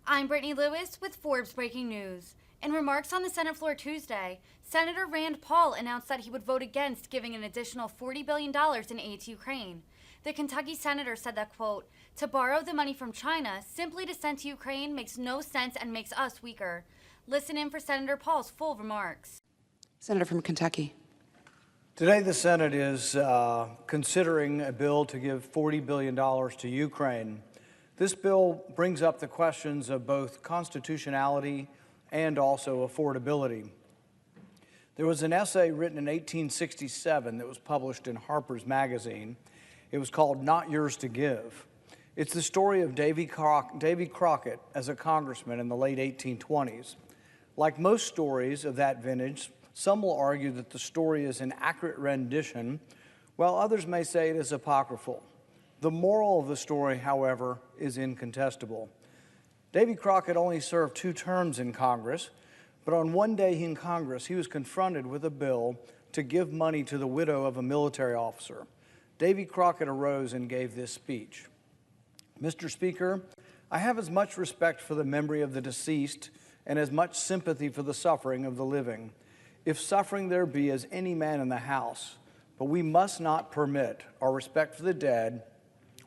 I'm Brittany Lewis with Forbes Breaking News. In remarks on the Senate floor Tuesday, Senator Rand Paul announced that he would vote against giving an additional $40 billion in aid to Ukraine. The Kentucky senator said that, quote, to borrow the money from China simply to send to Ukraine makes no sense and makes us weaker. Listen in for Senator Paul's full remarks. Senator from Kentucky. Today, the Senate is considering a bill to give $40 billion to Ukraine. This bill brings up the questions of both constitutionality and also affordability. There was an essay written in 1867 that was published in Harper's Magazine. It was called Not Yours to Give. It's the story of Davy Crockett as a congressman in the late 1820s. Like most stories of that vintage, some will argue that the story is an accurate rendition, while others may say it is apocryphal. The moral of the story, however, is incontestable. Davy Crockett only served 2 terms in Congress, but on one day in Congress, he was confronted with a bill to give money to the widow of a military officer. Davy Crockett arose and gave this speech. Mr. Speaker, I have as much respect for the memory of the deceased and as much sympathy for the suffering of the living, if suffering there be as any man in the house, but we must not permit our respect for the dead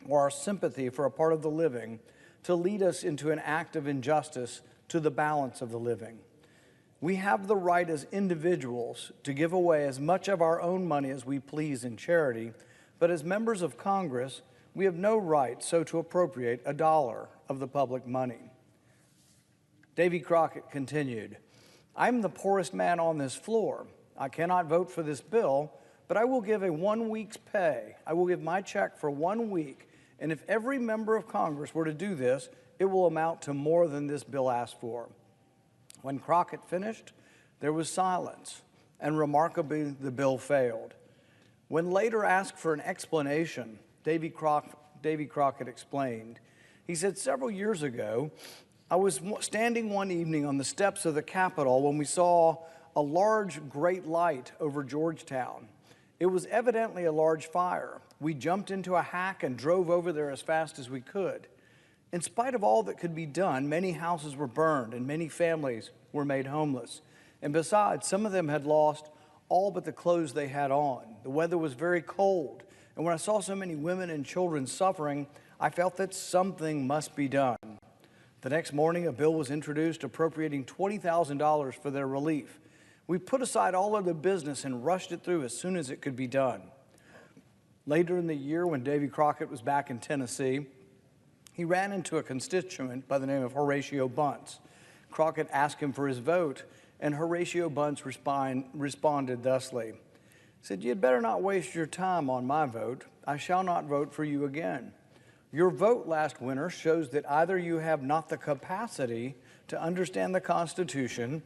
or our sympathy for a part of the living to lead us into an act of injustice to the balance of the living. We have the right as individuals to give away as much of our own money as we please in charity, but as members of Congress, we have no right so to appropriate a dollar of the public money. Davy Crockett continued, I'm the poorest man on this floor. I cannot vote for this bill, but I will give a 1 week's pay. I will give my check for 1 week, and if every member of Congress were to do this, it will amount to more than this bill asked for. When Crockett finished, there was silence, and remarkably, the bill failed. When later asked for an explanation, Davy Crockett explained. He said, several years ago, I was standing one evening on the steps of the Capitol when we saw a large, great light over Georgetown. It was evidently a large fire. We jumped into a hack and drove over there as fast as we could. In spite of all that could be done, many houses were burned and many families were made homeless. And besides, some of them had lost all but the clothes they had on. The weather was very cold. And when I saw so many women and children suffering, I felt that something must be done. The next morning, a bill was introduced appropriating $20,000 for their relief. We put aside all other business and rushed it through as soon as it could be done. Later in the year, when Davy Crockett was back in Tennessee, he ran into a constituent by the name of Horatio Bunce. Crockett asked him for his vote, and Horatio Bunce responded thusly. He said, you'd better not waste your time on my vote. I shall not vote for you again. Your vote last winter shows that either you have not the capacity to understand the Constitution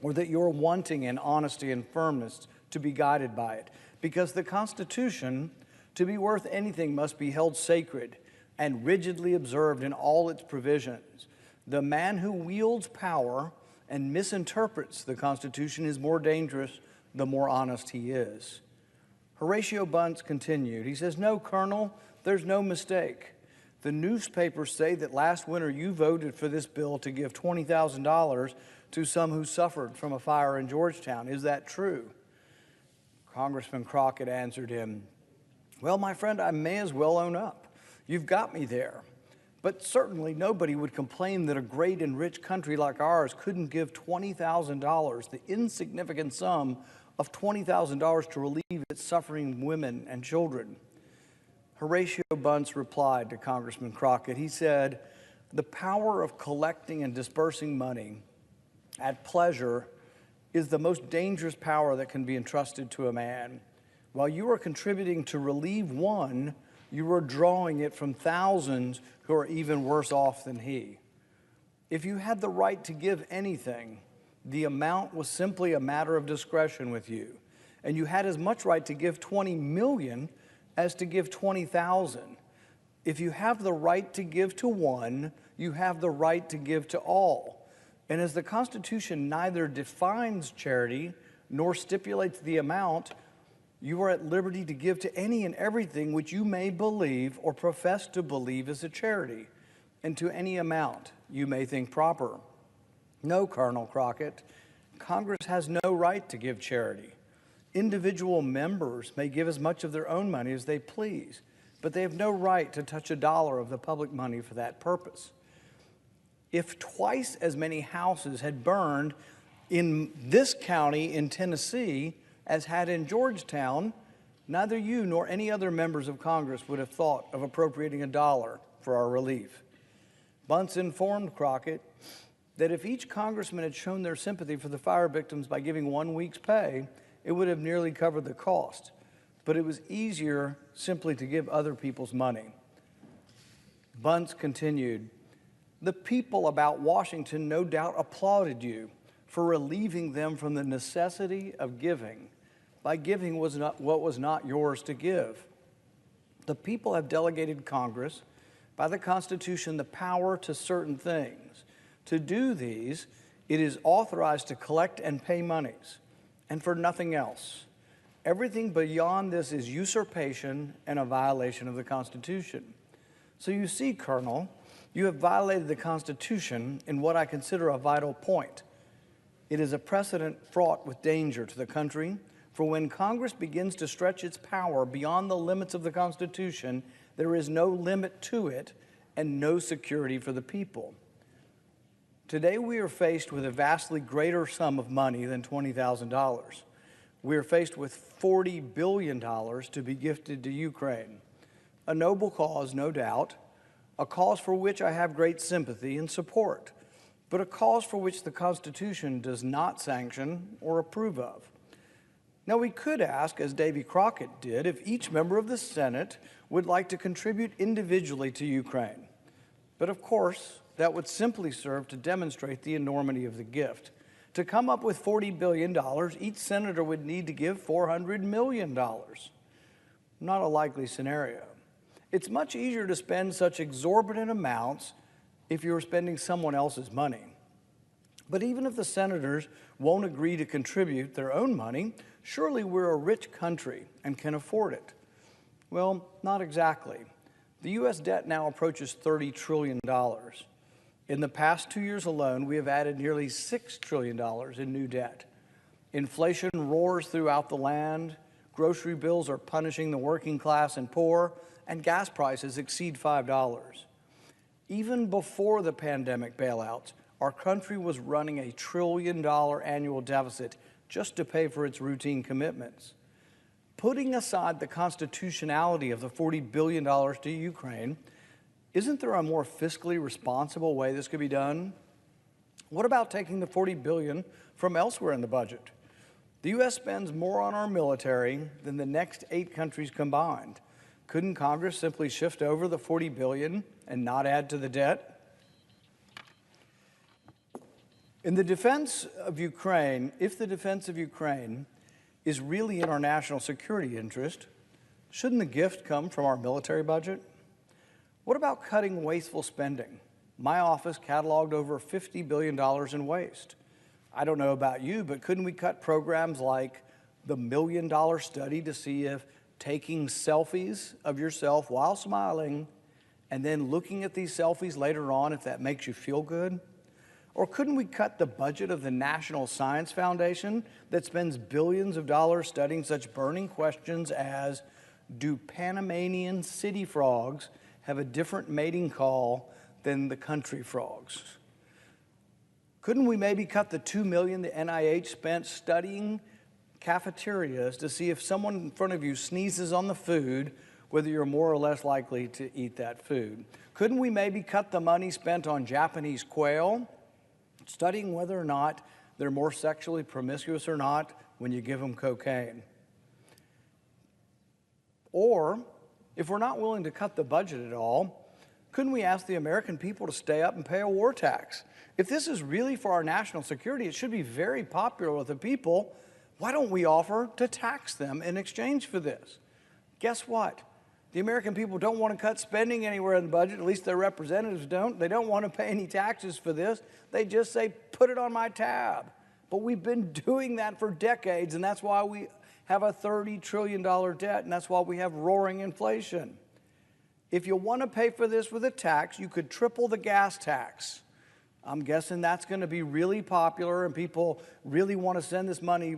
or that you're wanting in honesty and firmness to be guided by it. Because the Constitution, to be worth anything, must be held sacred and rigidly observed in all its provisions. The man who wields power and misinterprets the Constitution is more dangerous the more honest he is. Horatio Bunce continued. He says, no, Colonel, there's no mistake. The newspapers say that last winter you voted for this bill to give $20,000 to some who suffered from a fire in Georgetown. Is that true? Congressman Crockett answered him, well, my friend, I may as well own up. You've got me there. But certainly nobody would complain that a great and rich country like ours couldn't give $20,000, the insignificant sum of $20,000 to relieve its suffering women and children. Horatio Bunce replied to Congressman Crockett. He said, the power of collecting and dispersing money at pleasure is the most dangerous power that can be entrusted to a man. While you are contributing to relieve one, you are drawing it from thousands who are even worse off than he. If you had the right to give anything, the amount was simply a matter of discretion with you. And you had as much right to give 20 million as to give 20,000. If you have the right to give to one, you have the right to give to all. And as the Constitution neither defines charity nor stipulates the amount, you are at liberty to give to any and everything which you may believe or profess to believe is a charity. and to any amount you may think proper. No, Colonel Crockett, Congress has no right to give charity. Individual members may give as much of their own money as they please, but they have no right to touch a dollar of the public money for that purpose. If twice as many houses had burned in this county in Tennessee as had in Georgetown, neither you nor any other members of Congress would have thought of appropriating a dollar for our relief. Bunce informed Crockett that if each congressman had shown their sympathy for the fire victims by giving 1 week's pay, it would have nearly covered the cost. But it was easier simply to give other people's money. Bunce continued, "The people about Washington no doubt applauded you for relieving them from the necessity of giving by giving what was not yours to give. The people have delegated Congress by the Constitution the power to certain things. To do these, it is authorized to collect and pay monies, and for nothing else. Everything beyond this is usurpation and a violation of the Constitution. So you see, Colonel, you have violated the Constitution in what I consider a vital point. It is a precedent fraught with danger to the country, for when Congress begins to stretch its power beyond the limits of the Constitution, there is no limit to it and no security for the people. Today we are faced with a vastly greater sum of money than $20,000. We are faced with $40 billion to be gifted to Ukraine. A noble cause, no doubt, a cause for which I have great sympathy and support, but a cause for which the Constitution does not sanction or approve of. Now, we could ask, as Davy Crockett did, if each member of the Senate would like to contribute individually to Ukraine. But of course, that would simply serve to demonstrate the enormity of the gift. To come up with $40 billion, each senator would need to give $400 million. Not a likely scenario. It's much easier to spend such exorbitant amounts if you're spending someone else's money. But even if the senators won't agree to contribute their own money, surely we're a rich country and can afford it. Well, not exactly. The U.S. debt now approaches $30 trillion. In the past 2 years alone, we have added nearly $6 trillion in new debt. Inflation roars throughout the land, grocery bills are punishing the working class and poor, and gas prices exceed $5. Even before the pandemic bailouts, our country was running a $1 trillion annual deficit just to pay for its routine commitments. Putting aside the constitutionality of the $40 billion to Ukraine, isn't there a more fiscally responsible way this could be done? What about taking the $40 billion from elsewhere in the budget? The U.S. spends more on our military than the next 8 countries combined. Couldn't Congress simply shift over the $40 billion and not add to the debt? In the defense of Ukraine, if the defense of Ukraine is really in our national security interest, shouldn't the gift come from our military budget? What about cutting wasteful spending? My office cataloged over $50 billion in waste. I don't know about you, but couldn't we cut programs like the $1 million study to see if taking selfies of yourself while smiling and then looking at these selfies later on, if that makes you feel good? Or couldn't we cut the budget of the National Science Foundation that spends billions of dollars studying such burning questions as, do Panamanian city frogs have a different mating call than the country frogs? Couldn't we maybe cut the $2 million the NIH spent studying cafeterias to see if someone in front of you sneezes on the food, whether you're more or less likely to eat that food? Couldn't we maybe cut the money spent on Japanese quail, studying whether or not they're more sexually promiscuous or not when you give them cocaine? Or, if we're not willing to cut the budget at all, couldn't we ask the American people to stay up and pay a war tax? If this is really for our national security, it should be very popular with the people. Why don't we offer to tax them in exchange for this? Guess what? The American people don't want to cut spending anywhere in the budget, at least their representatives don't. They don't want to pay any taxes for this. They just say, put it on my tab. But we've been doing that for decades, and that's why we have a $30 trillion debt, and that's why we have roaring inflation. If you want to pay for this with a tax, you could triple the gas tax. I'm guessing that's going to be really popular, and people really want to send this money,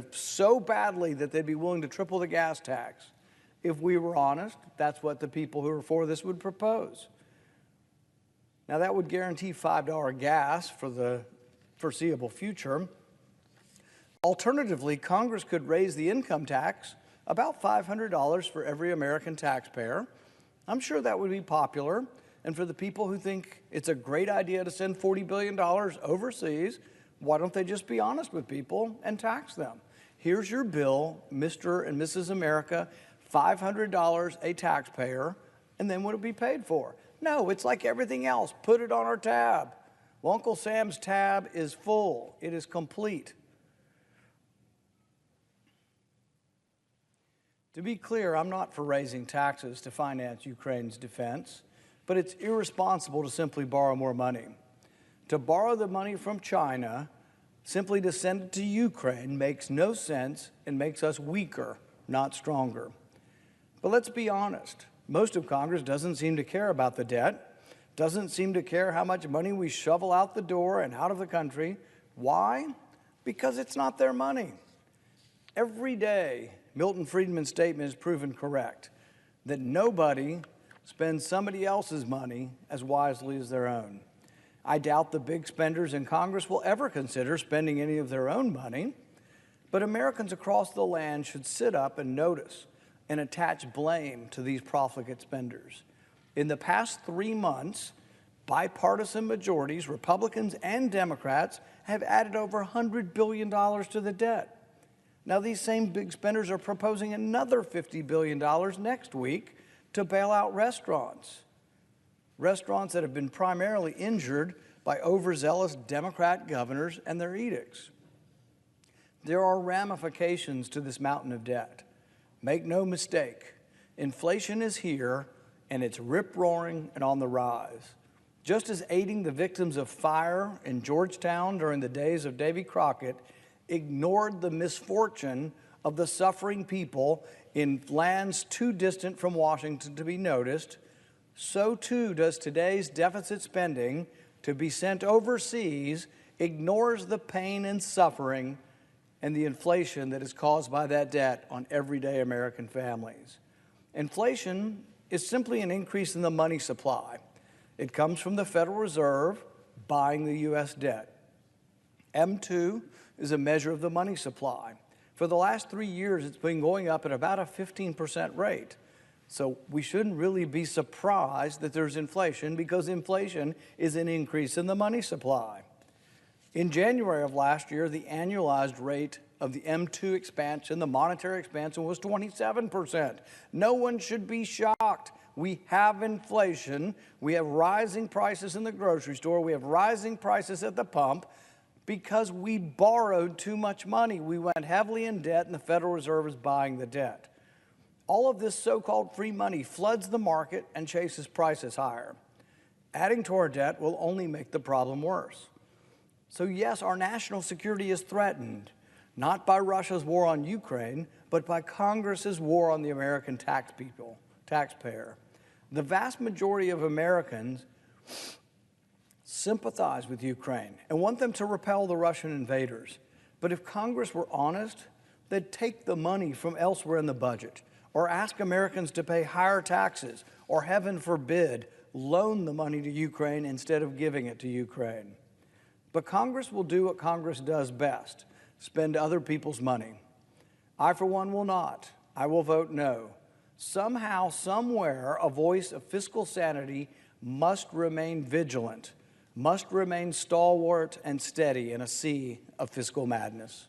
so badly that they'd be willing to triple the gas tax. If we were honest, that's what the people who are for this would propose. Now, that would guarantee $5 gas for the foreseeable future. Alternatively, Congress could raise the income tax about $500 for every American taxpayer. I'm sure that would be popular. And for the people who think it's a great idea to send $40 billion overseas, why don't they just be honest with people and tax them? Here's your bill, Mr. and Mrs. America, $500 a taxpayer, and then what would it be paid for? No, it's like everything else. Put it on our tab. Well, Uncle Sam's tab is full. It is complete. To be clear, I'm not for raising taxes to finance Ukraine's defense, but it's irresponsible to simply borrow more money. To borrow the money from China simply to send it to Ukraine makes no sense and makes us weaker, not stronger. But let's be honest. Most of Congress doesn't seem to care about the debt, doesn't seem to care how much money we shovel out the door and out of the country. Why? Because it's not their money. Every day, Milton Friedman's statement is proven correct, that nobody spends somebody else's money as wisely as their own. I doubt the big spenders in Congress will ever consider spending any of their own money, but Americans across the land should sit up and notice and attach blame to these profligate spenders. In the past 3 months, bipartisan majorities, Republicans and Democrats, have added over $100 billion to the debt. Now, these same big spenders are proposing another $50 billion next week to bail out restaurants that have been primarily injured by overzealous Democrat governors and their edicts. There are ramifications to this mountain of debt. Make no mistake, inflation is here, and it's rip-roaring and on the rise. Just as aiding the victims of fire in Georgetown during the days of Davy Crockett ignored the misfortune of the suffering people in lands too distant from Washington to be noticed, so too does today's deficit spending to be sent overseas ignores the pain and suffering and the inflation that is caused by that debt on everyday American families. Inflation is simply an increase in the money supply. It comes from the Federal Reserve buying the U.S. debt. M2 is a measure of the money supply. For the last 3 years, it's been going up at about a 15% rate. So we shouldn't really be surprised that there's inflation, because inflation is an increase in the money supply. In January of last year, the annualized rate of the M2 expansion, the monetary expansion, was 27%. No one should be shocked. We have inflation. We have rising prices in the grocery store. We have rising prices at the pump because we borrowed too much money. We went heavily in debt, and the Federal Reserve is buying the debt. All of this so-called free money floods the market and chases prices higher. Adding to our debt will only make the problem worse. So yes, our national security is threatened, not by Russia's war on Ukraine, but by Congress's war on the American taxpayer. The vast majority of Americans sympathize with Ukraine and want them to repel the Russian invaders. But if Congress were honest, they'd take the money from elsewhere in the budget, or ask Americans to pay higher taxes, or heaven forbid, loan the money to Ukraine instead of giving it to Ukraine. But Congress will do what Congress does best, spend other people's money. I, for one, will not. I will vote no. Somehow, somewhere, a voice of fiscal sanity must remain vigilant, must remain stalwart and steady in a sea of fiscal madness.